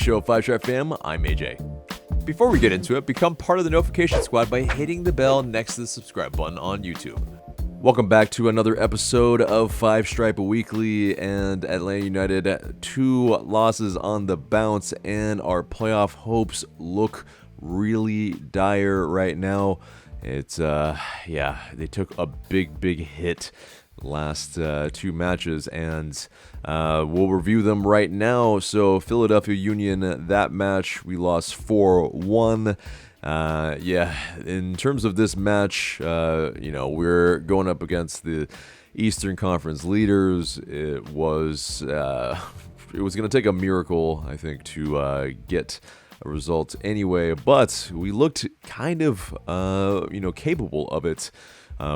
show, 5-Star Fam. I'm AJ. Before we get into it, become part of the notification squad by hitting the bell next to the subscribe button on YouTube. Welcome back to another episode of 5-Stripe Weekly, and Atlanta United 2 losses on the bounce, and our playoff hopes look really dire right now. It's, they took a big hit last 2 matches, and we'll review them right now. So Philadelphia Union, that match, we lost 4-1. In terms of this match, we're going up against the Eastern Conference leaders. It was going to take a miracle, I think, to get a result anyway, but we looked kind of, capable of it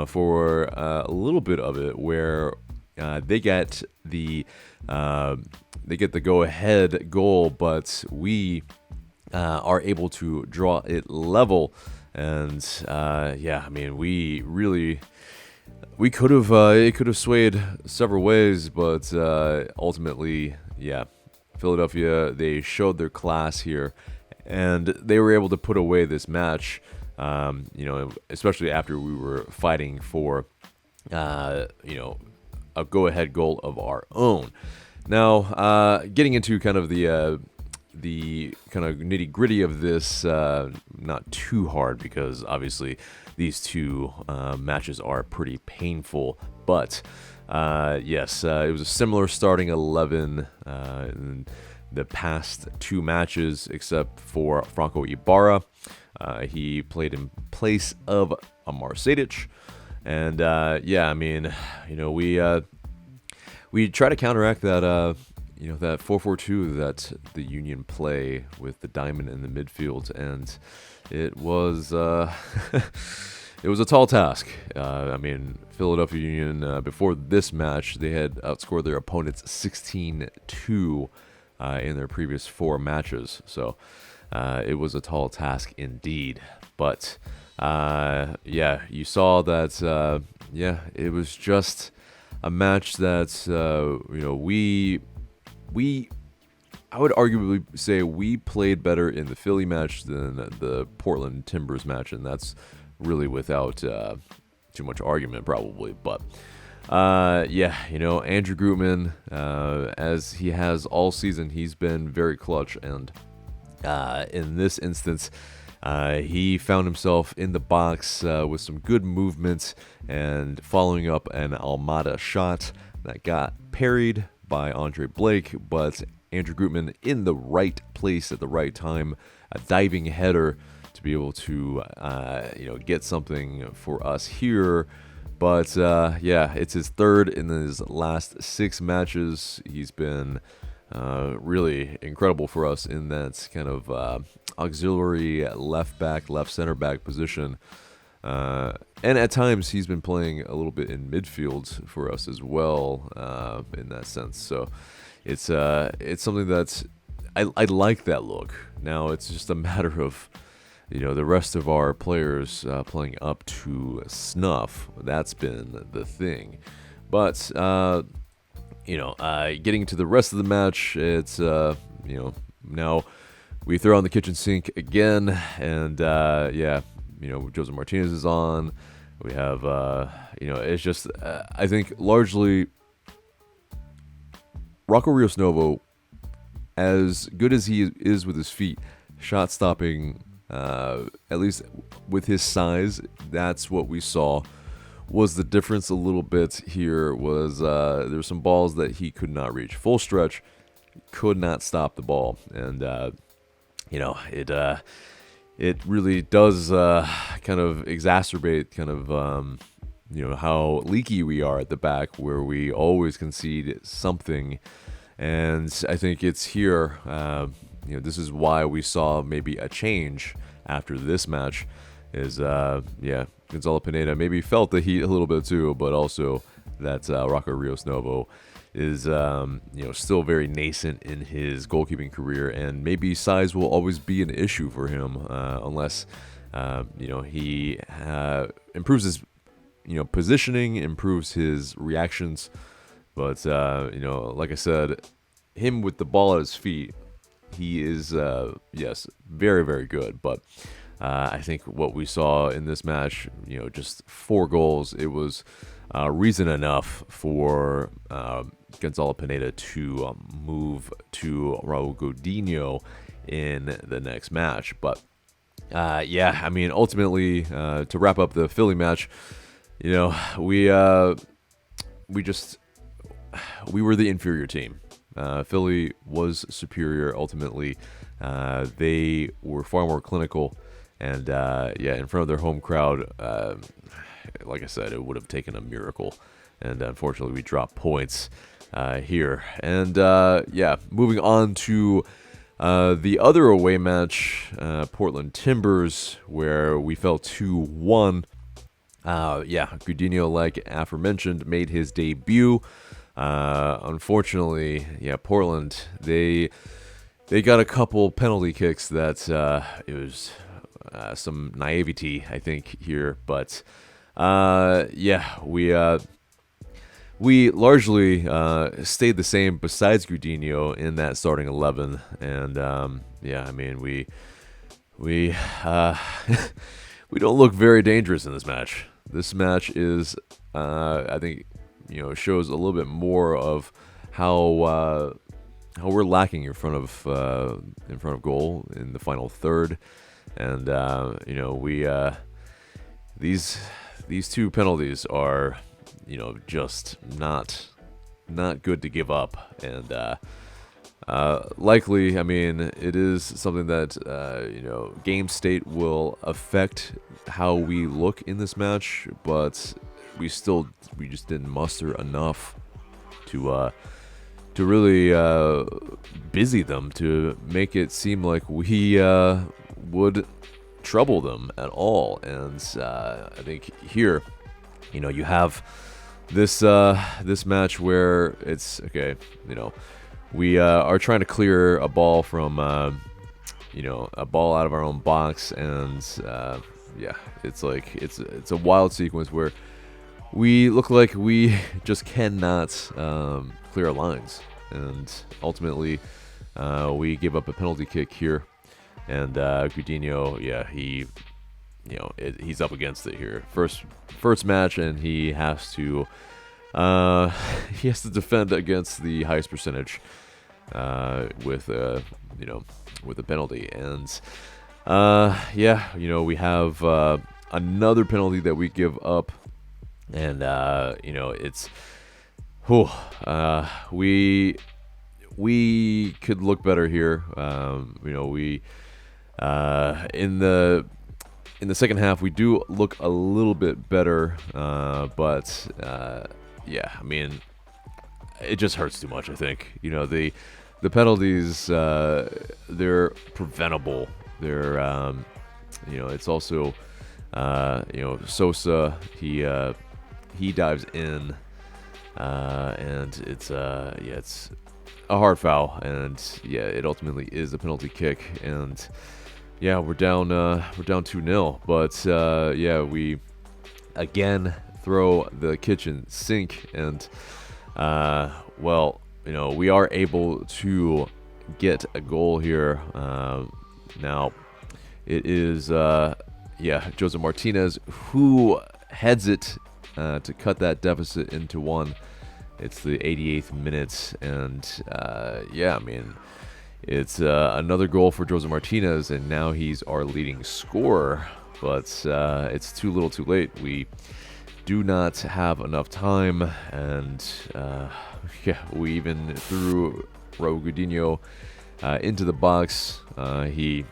for a little bit of it, where they get the go-ahead goal, but we are able to draw it level. And we could have it could have swayed several ways, but ultimately, Philadelphia, they showed their class here, and they were able to put away this match. Especially after we were fighting for, a go-ahead goal of our own. Now, getting into kind of the kind of nitty-gritty of this, not too hard, because obviously these 2 matches are pretty painful. But it was a similar starting 11 in the past 2 matches, except for Franco Ibarra. He played in place of Amar Sejdic, and we try to counteract that that 4-4-2 that the Union play with the diamond in the midfield, and it was it was a tall task. Philadelphia Union, before this match, they had outscored their opponents 16-2 in their previous 4 matches, so it was a tall task indeed. But you saw that it was just a match that I would arguably say we played better in the Philly match than the Portland Timbers match, and that's really without too much argument, probably. But Andrew Gutman, as he has all season, he's been very clutch, and in this instance, he found himself in the box with some good movement and following up an Almada shot that got parried by Andre Blake, but Andrew Gutman in the right place at the right time, a diving header to be able to get something for us here. But it's his 3rd in his last 6 matches. He's been really incredible for us in that kind of auxiliary left center back position, and at times he's been playing a little bit in midfield for us as well, in that sense. So it's something that I like that look. Now it's just a matter of the rest of our players playing up to snuff. That's been the thing. But getting to the rest of the match, it's now we throw on the kitchen sink again, and Josef Martinez is on. We have it's just I think largely Rocco Rios Novo, as good as he is with his feet, shot stopping, at least with his size, that's what we saw was the difference a little bit here. Was there's some balls that he could not reach full stretch, could not stop the ball, and it really does kind of exacerbate kind of how leaky we are at the back, where we always concede something. And I think it's here, this is why we saw maybe a change after this match, is Gonzalo Pineda maybe felt the heat a little bit too, but also that Rocco Rios Novo is still very nascent in his goalkeeping career, and maybe size will always be an issue for him unless he improves his positioning, improves his reactions. But like I said, him with the ball at his feet, he is yes, very, very good. But I think what we saw in this match, just 4 goals, it was reason enough for Gonzalo Pineda to move to Raul Godinho in the next match. But yeah, I mean, ultimately, to wrap up the Philly match, we were the inferior team. Philly was superior ultimately. They were far more clinical, and yeah, in front of their home crowd, like I said, it would have taken a miracle, and unfortunately, we dropped points here. And yeah, moving on to the other away match, Portland Timbers, where we fell 2-1. Yeah, Godinho, like aforementioned, made his debut. Unfortunately, yeah, Portland, they got a couple penalty kicks that it was some naivety, I think, here. But yeah, we largely stayed the same besides Godinho in that starting 11. And yeah, I mean, we we don't look very dangerous in this match. This match is, I think, shows a little bit more of how we're lacking in front of goal in the final third, and we these 2 penalties are just not good to give up, and likely, I mean, it is something that game state will affect how we look in this match, but we just didn't muster enough to really busy them, to make it seem like we would trouble them at all. And I think here, you have this match where it's okay. We are trying to clear a ball from a ball out of our own box, and yeah, it's like it's a wild sequence where we look like we just cannot clear our lines, and ultimately we give up a penalty kick here, and Godinho, yeah, he's up against it here. First match, and he has to defend against the highest percentage with a penalty, and yeah, we have another penalty that we give up. And it's we could look better here. We in the second half we do look a little bit better, but yeah, I mean, it just hurts too much. I think the penalties, they're preventable. They're it's also Sosa, he dives in, and it's it's a hard foul, and yeah, it ultimately is a penalty kick, and yeah, we're down 2-0, but yeah, we again throw the kitchen sink, and well, we are able to get a goal here. Now it is Josef Martinez who heads it to cut that deficit into 1. It's the 88th minute, and yeah, I mean, it's another goal for Josef Martinez, and now he's our leading scorer. But it's too little, too late. We do not have enough time, and yeah, we even threw Raul Godinho into the box. He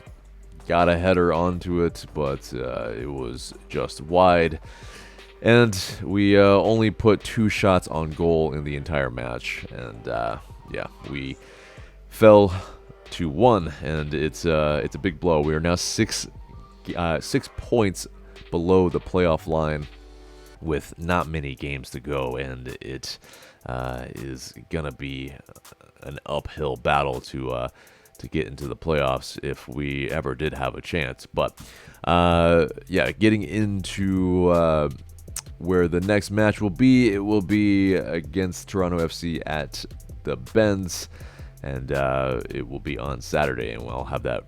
got a header onto it, but it was just wide. And we only put 2 shots on goal in the entire match. And yeah, we fell to 1, and it's a big blow. We are now 6 points below the playoff line with not many games to go, and it is gonna be an uphill battle to get into the playoffs if we ever did have a chance. But yeah, getting into where the next match will be, it will be against Toronto FC at the Benz. and it will be on Saturday, and we'll have that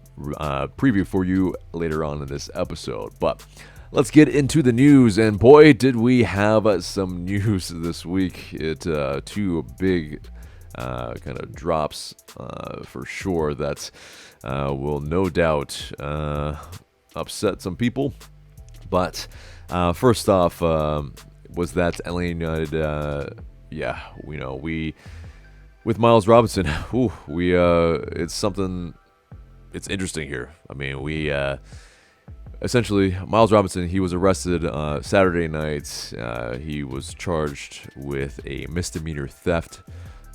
preview for you later on in this episode. But let's get into the news, and boy, did we have some news this week. Two big kind of drops for sure that will no doubt upset some people. But first off, was that LA United? We with Miles Robinson. It's interesting here. I mean, we essentially Miles Robinson. He was arrested Saturday night. He was charged with a misdemeanor theft,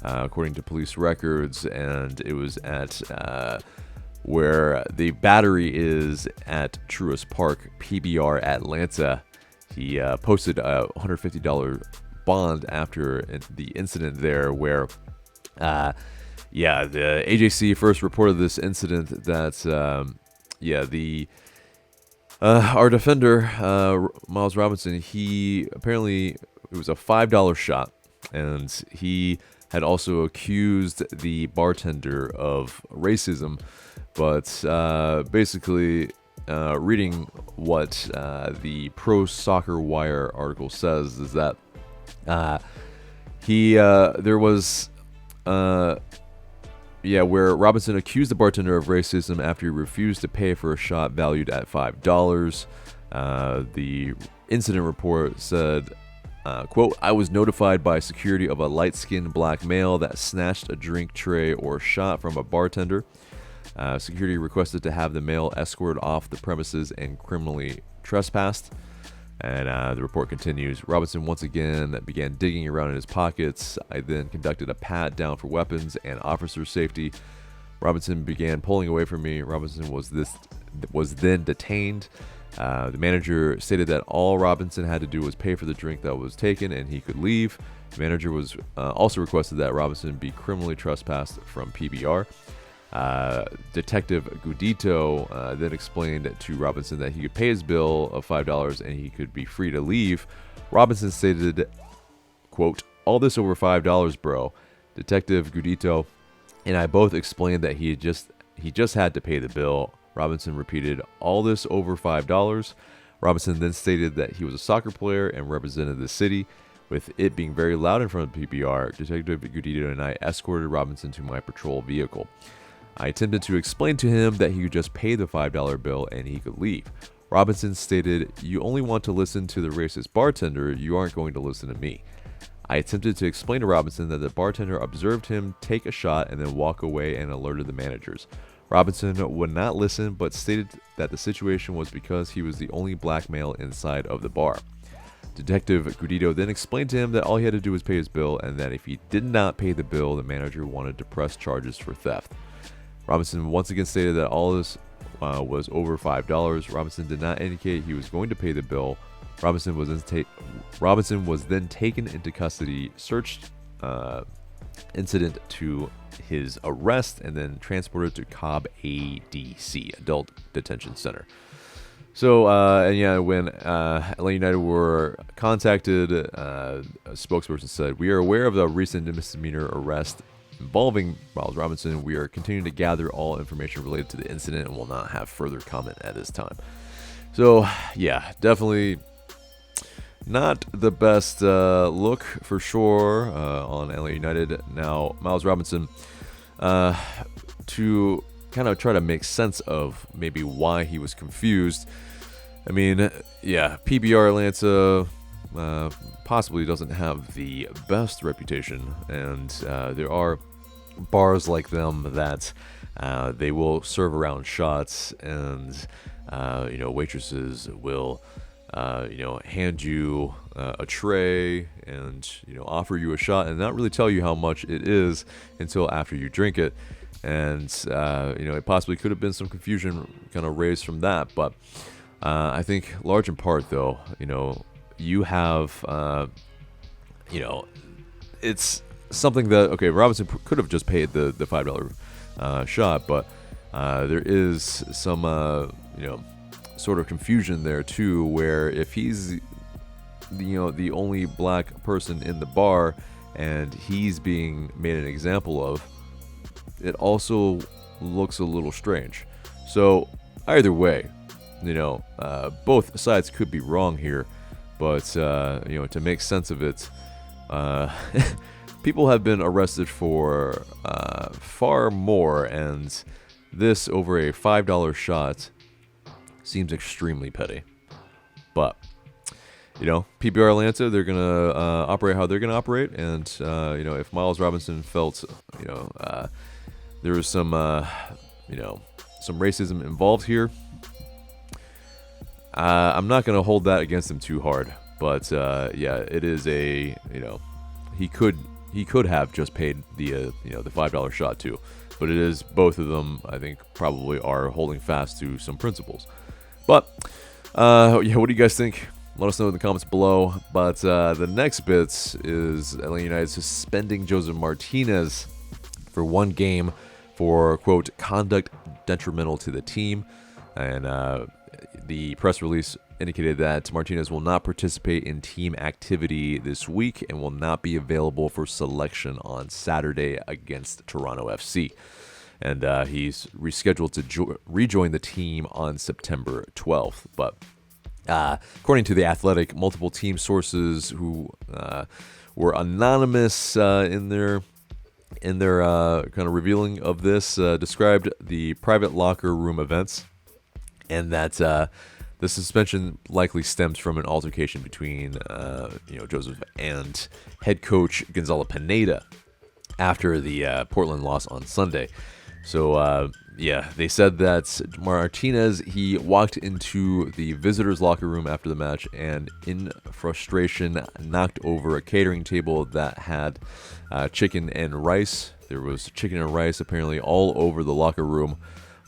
according to police records, and it was at where the battery is at Truist Park, PBR, Atlanta. He posted a $150 bond after the incident there, where the AJC first reported this incident that our defender Miles Robinson, he apparently, it was a $5 shot, and he had also accused the bartender of racism. But basically, reading what the Pro Soccer Wire article says is that there was where Robinson accused the bartender of racism after he refused to pay for a shot valued at $5. The incident report said, quote, "I was notified by security of a light-skinned black male that snatched a drink tray or shot from a bartender. Security requested to have the male escorted off the premises and criminally trespassed." And the report continues, "Robinson once again began digging around in his pockets. I then conducted a pat down for weapons and officer safety. Robinson began pulling away from me. Robinson was then detained. The manager stated that all Robinson had to do was pay for the drink that was taken and he could leave. The manager was also requested that Robinson be criminally trespassed from PBR. Detective Gudito then explained to Robinson that he could pay his bill of $5 and he could be free to leave. Robinson stated, quote, "All this over $5, bro." Detective Gudito and I both explained that he just had to pay the bill. Robinson repeated, "All this over $5. Robinson then stated that he was a soccer player and represented the city. With it being very loud in front of PBR, Detective Gudito and I escorted Robinson to my patrol vehicle. I attempted to explain to him that he could just pay the $5 bill and he could leave. Robinson stated, 'You only want to listen to the racist bartender, you aren't going to listen to me.' I attempted to explain to Robinson that the bartender observed him take a shot and then walk away and alerted the managers. Robinson would not listen, but stated that the situation was because he was the only black male inside of the bar. Detective Gudito then explained to him that all he had to do was pay his bill, and that if he did not pay the bill, the manager wanted to press charges for theft. Robinson once again stated that all this was over $5. Robinson did not indicate he was going to pay the bill. Robinson was then taken into custody, searched incident to his arrest, and then transported to Cobb ADC, Adult Detention Center. So, when LA United were contacted, a spokesperson said, "We are aware of the recent misdemeanor arrest involving Miles Robinson. We are continuing to gather all information related to the incident and will not have further comment at this time." So, yeah, definitely not the best look for sure on LA United. Now, Miles Robinson, to kind of try to make sense of maybe why he was confused. I mean, yeah, PBR Atlanta possibly doesn't have the best reputation, and there are bars like them that they will serve around shots, and waitresses will hand you a tray and offer you a shot and not really tell you how much it is until after you drink it. And it possibly could have been some confusion kind of raised from that, but I think large in part though, you have it's something that, okay, Robinson could have just paid the $5 shot, but there is some sort of confusion there too, where if he's the only black person in the bar and he's being made an example of, it also looks a little strange. So either way, both sides could be wrong here, but to make sense of it, people have been arrested for far more, and this over a $5 shot seems extremely petty. But PBR Atlanta, they're gonna operate how they're gonna operate, and if Miles Robinson felt there was some some racism involved here, I'm not gonna hold that against him too hard. But it is he could have just paid the the $5 shot too, but it is both of them. I think probably are holding fast to some principles. But what do you guys think? Let us know in the comments below. But the next bit is Atlanta United suspending Josef Martinez for 1 game for, quote, conduct detrimental to the team. And the press release indicated that Martinez will not participate in team activity this week and will not be available for selection on Saturday against Toronto FC. And he's rescheduled to rejoin the team on September 12th. But according to The Athletic, multiple team sources who were anonymous in their kind of revealing of this described the private locker room events, and that the suspension likely stems from an altercation between Josef and head coach Gonzalo Pineda after the Portland loss on Sunday. So, they said that Martinez, he walked into the visitors' locker room after the match and, in frustration, knocked over a catering table that had chicken and rice. There was chicken and rice apparently all over the locker room,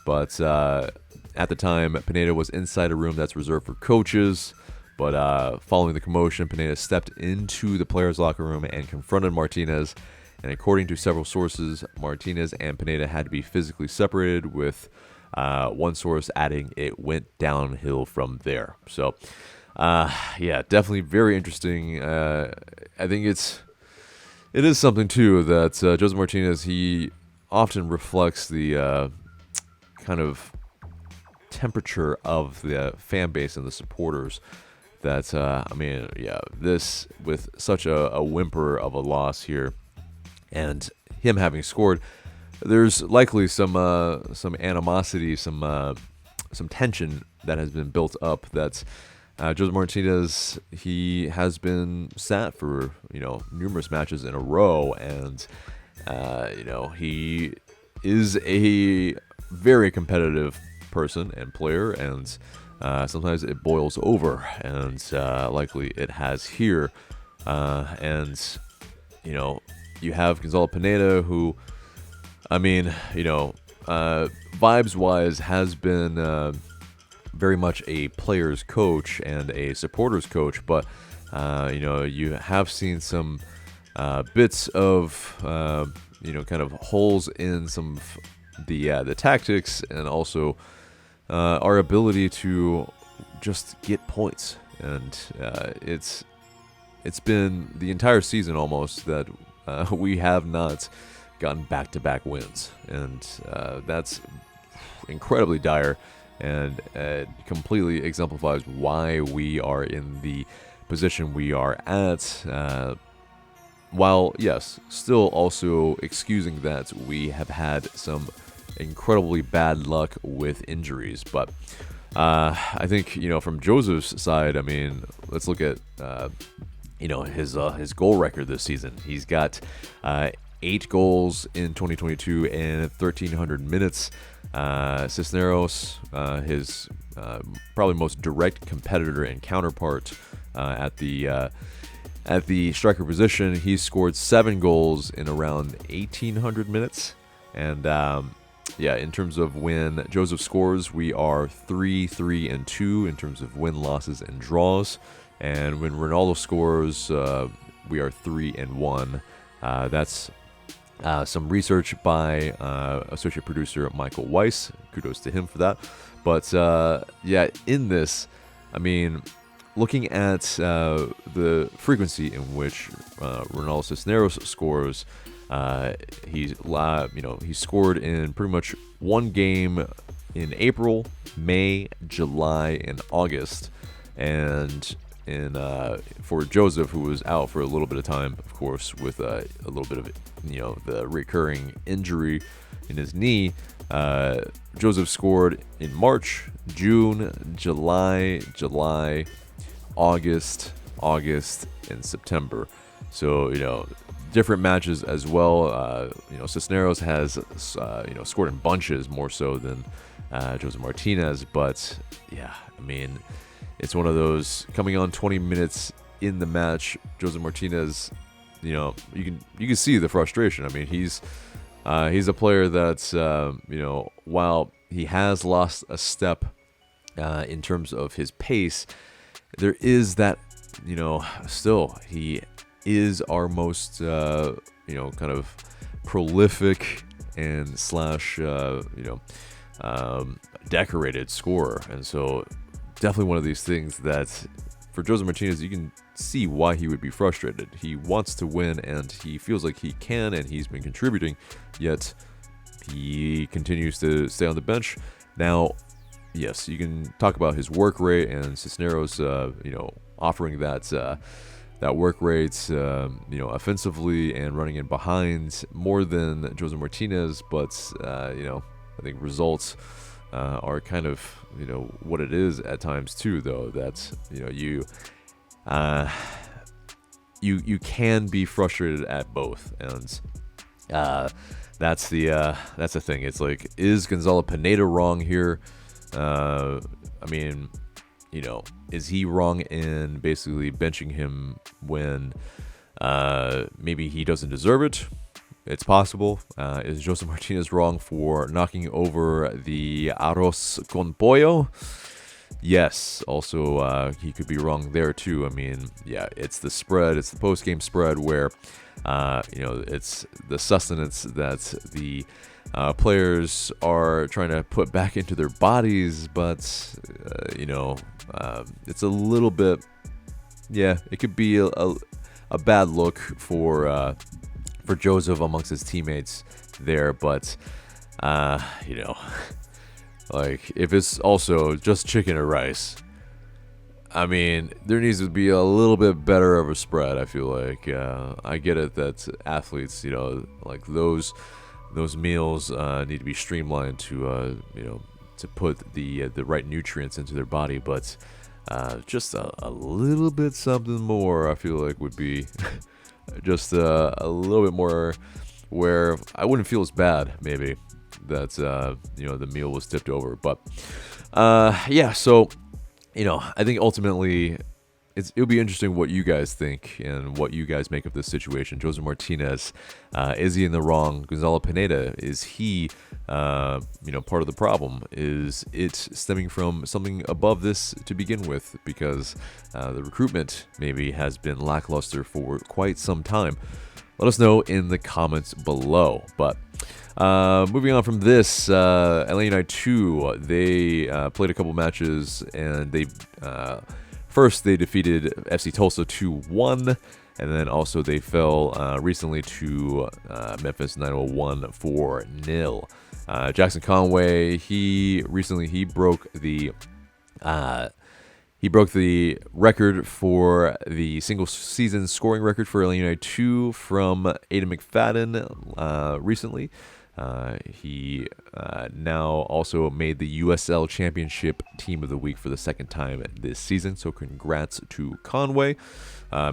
but at the time, Pineda was inside a room that's reserved for coaches. But following the commotion, Pineda stepped into the players' locker room and confronted Martinez. And according to several sources, Martinez and Pineda had to be physically separated, with one source adding it went downhill from there. So, definitely very interesting. I think it is something, too, that Josef Martinez, he often reflects the kind of temperature of the fan base and the supporters. That, this, with such a whimper of a loss here, and him having scored, there's likely some animosity, some tension that has been built up. That Josef Martinez, he has been sat for numerous matches in a row, and he is a very competitive person and player, and sometimes it boils over, and likely it has here, and you have Gonzalo Pineda, who, vibes-wise has been very much a player's coach and a supporter's coach, but, you have seen some bits of, kind of holes in some of the tactics, and also our ability to just get points. And it's been the entire season almost that we have not gotten back-to-back wins, and that's incredibly dire, and completely exemplifies why we are in the position we are at, while, yes, still also excusing that we have had some incredibly bad luck with injuries. But I think, from Josef's side, let's look at his goal record this season. He's got 8 goals in 2022 in 1,300 minutes. Cisneros, his probably most direct competitor and counterpart at the striker position, he scored 7 goals in around 1,800 minutes. And in terms of when Josef scores, we are 3-3-2 in terms of win, losses, and draws. And when Ronaldo scores, we are 3-1. That's some research by associate producer Michael Weiss. Kudos to him for that. But in this, looking at the frequency in which Ronaldo Cisneros scores, He scored in pretty much one game in April, May, July, and August, and for Josef, who was out for a little bit of time, of course, with a little bit of the recurring injury in his knee. Josef scored in March, June, July, August, and September. So different matches as well. Cisneros has scored in bunches more so than Josef Martinez, but yeah, I mean, it's one of those coming on 20 minutes in the match. Josef Martinez, you can see the frustration. I mean, he's a player that's while he has lost a step in terms of his pace, there is that still he is our most kind of prolific and slash decorated scorer, and so definitely one of these things that for Josef Martinez, you can see why he would be frustrated. He wants to win, and he feels like he can, and he's been contributing, yet he continues to stay on the bench. Now, yes, you can talk about his work rate and Cisneros, offering that work rate, offensively and running in behind more than Josef Martinez, but I think results are kind of what it is at times too, though. That you can be frustrated at both, and that's the thing. It's like, is Gonzalo Pineda wrong here? I mean, is he wrong in basically benching him when maybe he doesn't deserve it? It's possible. Is Josef Martinez wrong for knocking over the arroz con pollo? Yes. Also, he could be wrong there too. I mean, yeah, it's the spread. It's the post-game spread where, it's the sustenance that the players are trying to put back into their bodies, but it's a little bit. Yeah, it could be a bad look for Josef amongst his teammates there, but like, if it's also just chicken or rice, I mean, there needs to be a little bit better of a spread. I feel like I get it that athletes, like those meals need to be streamlined to to put the right nutrients into their body, but just a little bit something more, I feel like, would be just a little bit more, where I wouldn't feel as bad maybe that the meal was tipped over. But yeah, so I think ultimately it'll be interesting what you guys think and what you guys make of this situation. Josef Martinez, is he in the wrong? Gonzalo Pineda, is he part of the problem? Is it stemming from something above this to begin with, because the recruitment maybe has been lackluster for quite some time? Let us know in the comments below. But moving on from this, LA United 2, they played a couple matches, and first they defeated FC Tulsa 2-1, and then also they fell recently to Memphis 901 4-0. Jackson Conway, he broke the record for the single season scoring record for LA United 2 from Aidan McFadden recently. He now also made the USL Championship Team of the Week for the second time this season, so congrats to Conway.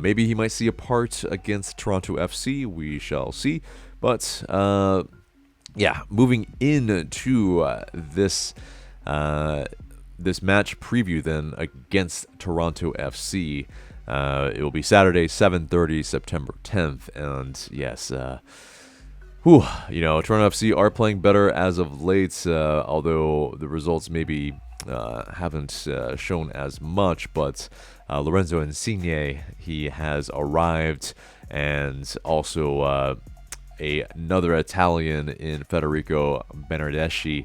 Maybe he might see a part against Toronto FC, we shall see. But yeah, moving into this match preview then against Toronto FC. It will be Saturday, 7:30, September 10th, and yes, Toronto FC are playing better as of late, although the results maybe haven't shown as much. But Lorenzo Insigne, he has arrived, and also another Italian in Federico Bernardeschi,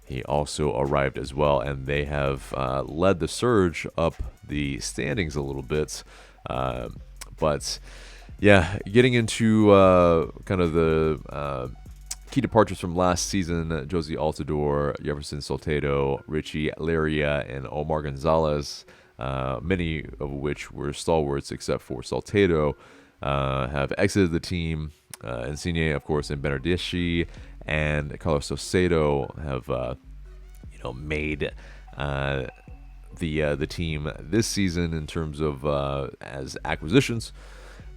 he also arrived as well, and they have led the surge up the standings a little bit. But yeah, getting into kind of the key departures from last season, Josie Altidore, Jefferson Soltado, Richie Laria, and Omar Gonzalez, many of which were stalwarts except for Soltado, have exited the team. Insigne, of course, and Bernardeschi and Carlos Saucedo have made the team this season in terms of as acquisitions.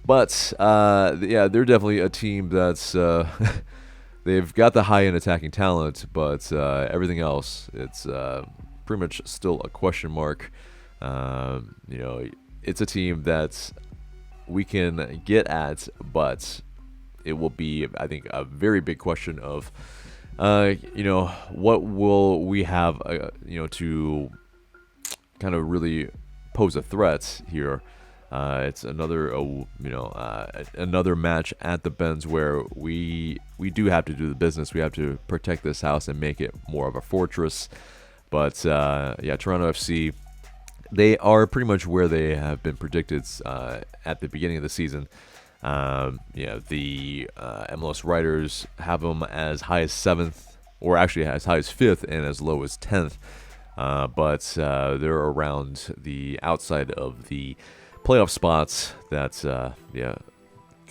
But yeah, they're definitely a team that's they've got the high-end attacking talent, but everything else, it's pretty much still a question mark. It's a team that we can get at, but it will be, I think, a very big question of, what will we have, to kind of really pose a threat here. It's another, another match at the Benz where we do have to do the business. We have to protect this house and make it more of a fortress. But Toronto FC, they are pretty much where they have been predicted at the beginning of the season. The MLS writers have them as high as 7th, or actually as high as 5th and as low as 10th. But they're around the outside of the playoff spots. That's kind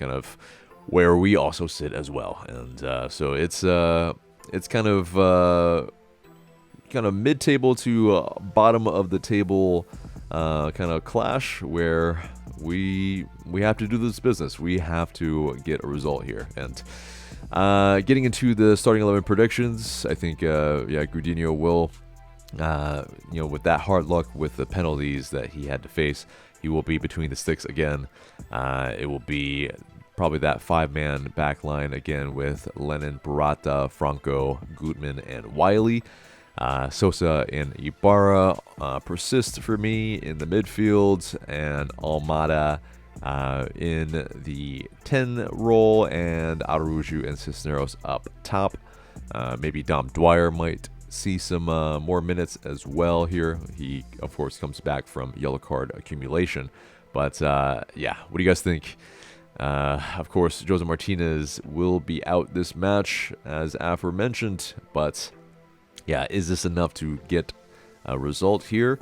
of where we also sit as well. And so it's kind of mid-table to bottom of the table kind of clash where we have to do this business. We have to get a result here. And getting into the starting 11 predictions, I think Grudinho will, with that hard luck with the penalties that he had to face, he will be between the sticks again. It will be probably that 5-man back line again with Lennon, Barata, Franco, Gutman, and Wiley. Sosa and Ibarra persist for me in the midfield, and Almada in the 10 role, and Araujo and Cisneros up top. Maybe Dom Dwyer might see some more minutes as well here. He, of course, comes back from yellow card accumulation. But, what do you guys think? Of course, Josef Martinez will be out this match, as aforementioned, but yeah, is this enough to get a result here?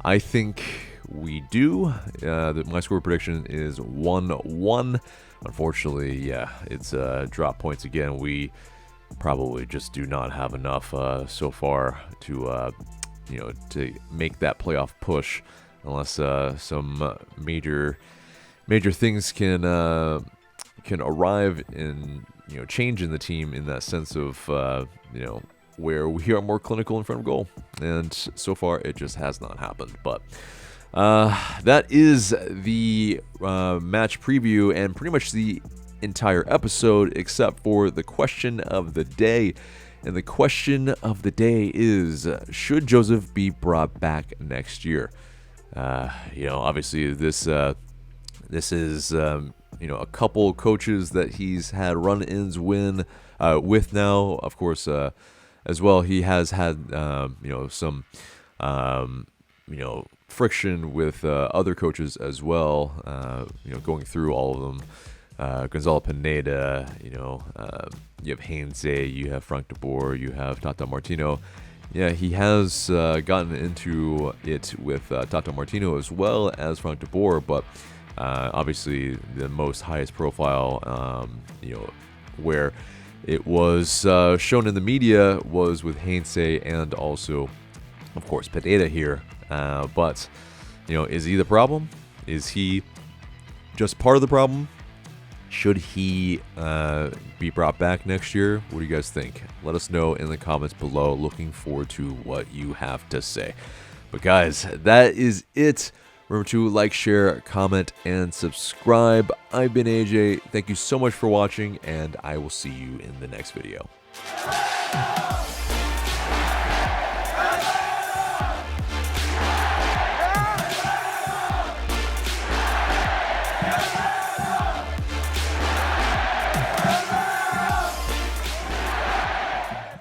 I think we do. My score prediction is 1-1. Unfortunately, yeah, it's drop points again. We probably just do not have enough so far to make that playoff push, unless some major things can arrive and change in the team in that sense of where we are more clinical in front of goal. And so far, it just has not happened. But that is the match preview and pretty much the entire episode, except for the question of the day. And the question of the day is, should Josef be brought back next year? Obviously, this is a couple coaches that he's had run-ins with now. Of course, as well, he has had some friction with other coaches as well. Going through all of them. Gonzalo Pineda, you have Heinze, you have Frank de Boer, you have Tata Martino. Yeah, he has gotten into it with Tata Martino as well as Frank de Boer, but obviously the most highest profile, where it was shown in the media was with Heinze and also, of course, Pineda here. But, is he the problem? Is he just part of the problem? Should he be brought back next year? What do you guys think? Let us know in the comments below. Looking forward to what you have to say. But guys, that is it. Remember to like, share, comment, and subscribe. I've been AJ. Thank you so much for watching, and I will see you in the next video.